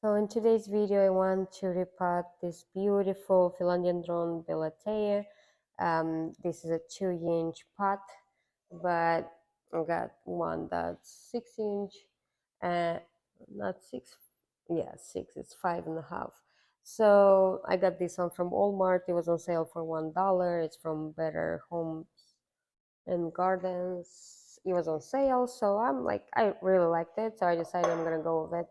So in today's video, I want to repot this beautiful Philodendron Billietiae. This is a 2-inch pot, but I got one that's 6-inch, and not 6, yeah, 6, it's 5.5. So I got this one from Walmart. It was on sale for $1. It's from Better Homes and Gardens. It was on sale, so I really liked it, so I decided I'm gonna go with it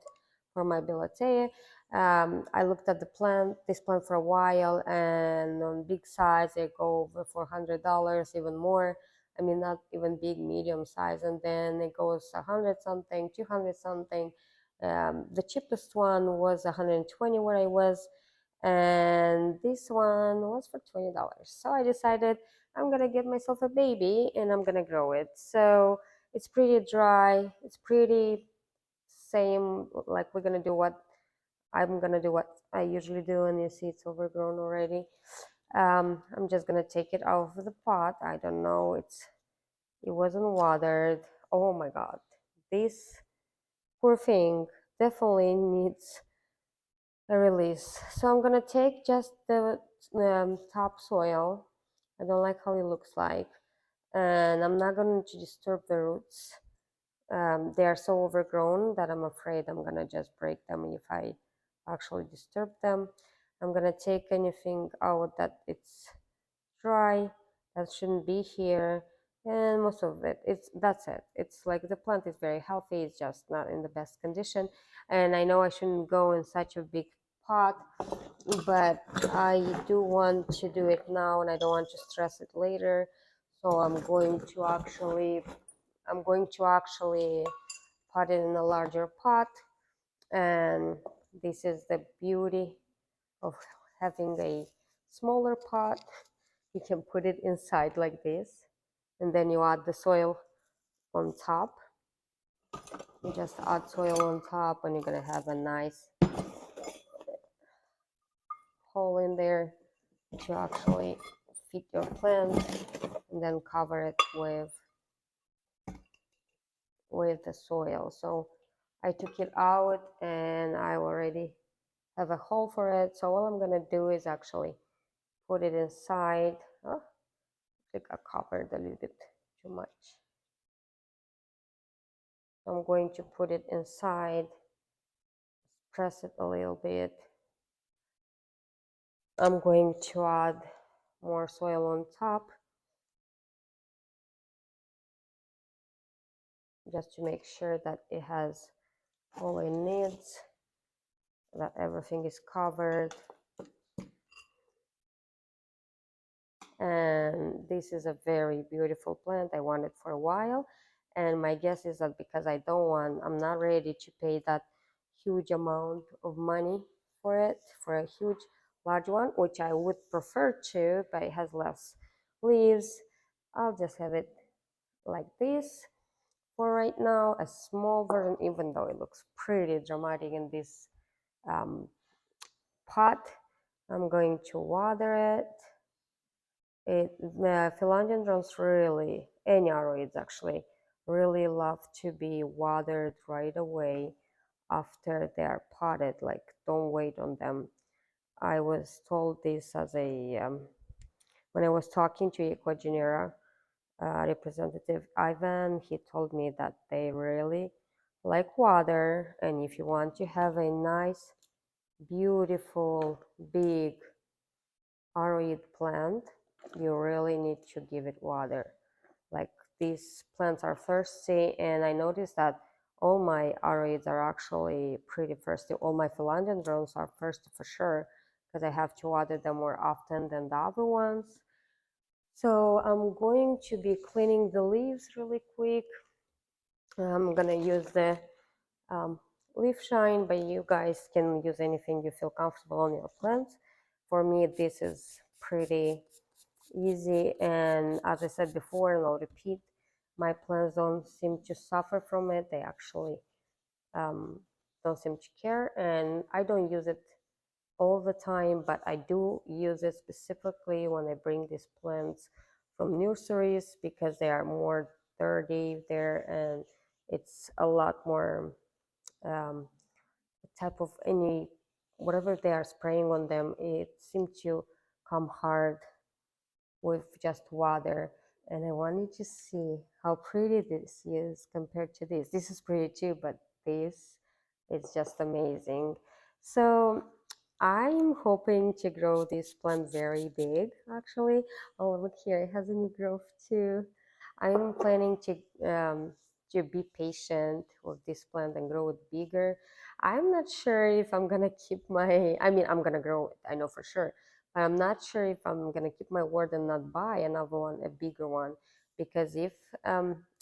for my billietiae. I looked at this plant for a while, and on big size they go over $400, even more. I mean, not even big, medium size, and then it goes 100 something, 200 something. The cheapest one was 120 where I was, and this one was for $20. So I decided I'm gonna get myself a baby and I'm gonna grow it. So it's pretty dry, it's pretty same, like I'm gonna do what I usually do, and you see it's overgrown already. I'm just gonna take it out of the pot. I don't know, it wasn't watered. Oh my god, this poor thing definitely needs a release. So I'm gonna take just the topsoil. I don't like how it looks like, and I'm not going to disturb the roots. They are so overgrown that I'm afraid I'm gonna just break them if I actually disturb them. I'm gonna take anything out that it's dry, that shouldn't be here, and most of that's it. It's like the plant is very healthy, it's just not in the best condition. And I know I shouldn't go in such a big pot, but I do want to do it now, and I don't want to stress it later. So I'm going to actually put it in a larger pot. And this is the beauty of having a smaller pot. You can put it inside like this, and then you add the soil on top. You just add soil on top, and you're gonna have a nice hole in there to actually fit your plant, and then cover it with the soil. So I took it out, and I already have a hole for it. So all I'm gonna do is actually put it inside. Oh, I think I covered a little bit too much. I'm going to put it inside, press it a little bit. I'm going to add more soil on top, just to make sure that it has all it needs, that everything is covered. And this is a very beautiful plant. I want it for a while, and my guess is that because I'm not ready to pay that huge amount of money for it, for a huge large one, which I would prefer to, but it has less leaves. I'll just have it like this for right now, a small version, even though it looks pretty dramatic in this pot. I'm going to water it. The philodendrons really, any aroids actually, really love to be watered right away after they are potted. Like, don't wait on them. I was told this as when I was talking to Equagenera representative Ivan. He told me that they really like water, and if you want to have a nice, beautiful, big aroid plant, you really need to give it water. Like, these plants are thirsty, and I noticed that all my aroids are actually pretty thirsty. All my philodendrons are thirsty for sure, because I have to water them more often than the other ones. So I'm going to be cleaning the leaves really quick. I'm gonna use the leaf shine, but you guys can use anything you feel comfortable on your plants. For me, this is pretty easy, and as I said before, and I'll repeat, my plants don't seem to suffer from it. They actually don't seem to care, and I don't use it all the time, but I do use it specifically when I bring these plants from nurseries, because they are more dirty there, and it's a lot more type of any whatever they are spraying on them, it seems to come hard with just water. And I wanted to see how pretty this is compared to this. This is pretty too, but this is just amazing. So I'm hoping to grow this plant very big, actually. Oh, look here, it has a new growth too. I'm planning to be patient with this plant and grow it bigger. I'm not sure if I'm gonna keep I mean, I'm gonna grow it, I know for sure. But I'm not sure if I'm gonna keep my word and not buy another one, a bigger one, because if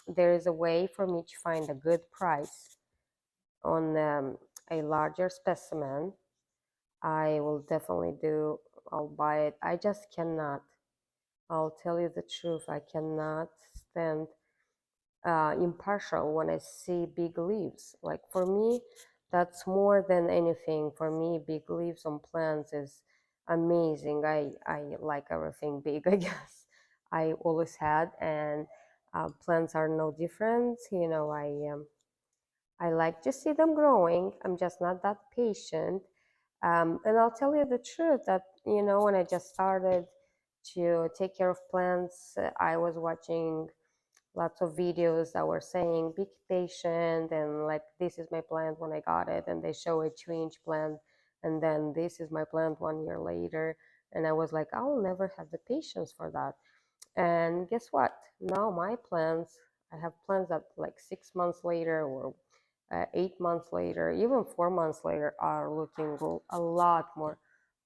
there is a way for me to find a good price on a larger specimen, I will definitely do. I'll buy it. I just cannot. I'll tell you the truth. I cannot stand impartial when I see big leaves. Like for me, that's more than anything. For me, big leaves on plants is amazing. I like everything big, I guess. I always had, and plants are no different. You know, I like to see them growing. I'm just not that patient. And I'll tell you the truth that, you know, when I just started to take care of plants, I was watching lots of videos that were saying be patient and like this is my plant when I got it, and they show a 2-inch plant, and then this is my plant 1 year later, and I was like, I'll never have the patience for that. And guess what? Now my plants, I have plants that like 6 months later or 8 months later, even 4 months later, are looking a lot more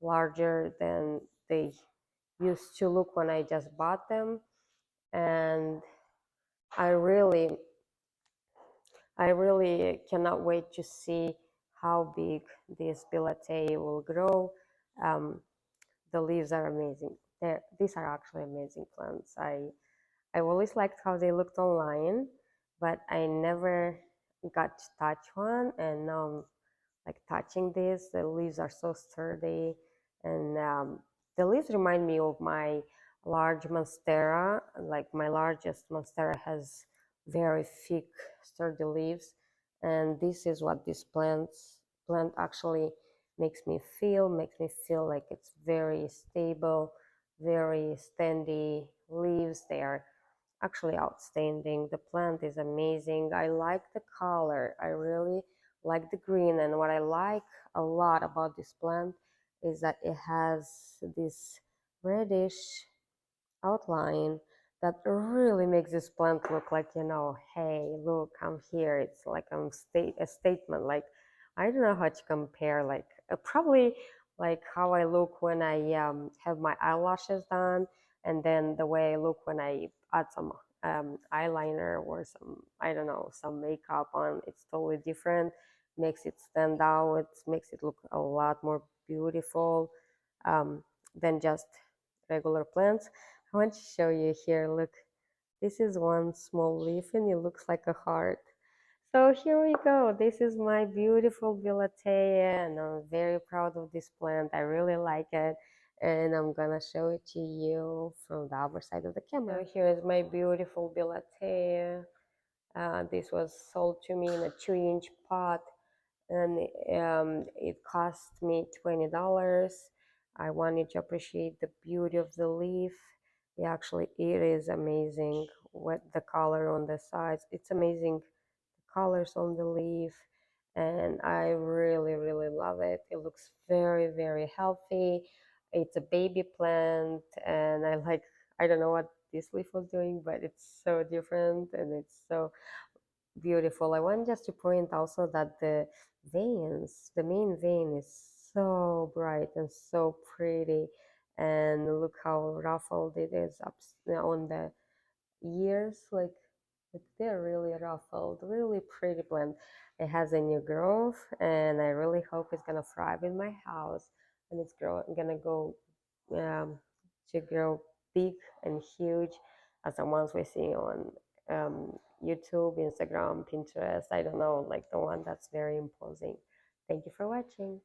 larger than they used to look when I just bought them. And I really, I really cannot wait to see how big this Billietiae will grow. Um, the leaves are amazing. These are actually amazing plants. I always liked how they looked online, but I never got to touch one. And now I'm like touching this. The leaves are so sturdy, and the leaves remind me of my large monstera. Like my largest monstera has very thick, sturdy leaves, and this is what this plant actually makes me feel like it's very stable, very standy leaves. They are actually outstanding. The plant is amazing. I like the color. I really like the green. And what I like a lot about this plant is that it has this reddish outline that really makes this plant look like, you know, hey, look, I'm here. It's like a statement. Like, I don't know how to compare. Like, probably like how I look when I have my eyelashes done, and then the way I look when I add some eyeliner or some, I don't know, some makeup on. It's totally different. Makes it stand out. It makes it look a lot more beautiful um, than just regular plants. I want to show you here. Look, this is one small leaf and it looks like a heart. So here we go. This is my beautiful Billietiae, and I'm very proud of this plant. I really like it, and I'm gonna show it to you from the other side of the camera. So here is my beautiful Billietiae. This was sold to me in a 2-inch pot, and it cost me $20. I wanted to appreciate the beauty of the leaf. It is amazing what the color on the sides. It's amazing the colors on the leaf, and I really, really love it. It looks very, very healthy. It's a baby plant, and I don't know what this leaf was doing, but it's so different and it's so beautiful. I want just to point also that the main vein is so bright and so pretty. And look how ruffled it is up on the ears. Like they're really ruffled, really pretty plant. It has a new growth, and I really hope it's gonna thrive in my house, and it's gonna go um, to grow big and huge as the ones we see on YouTube, Instagram, Pinterest. I don't know, like the one that's very imposing. Thank you for watching.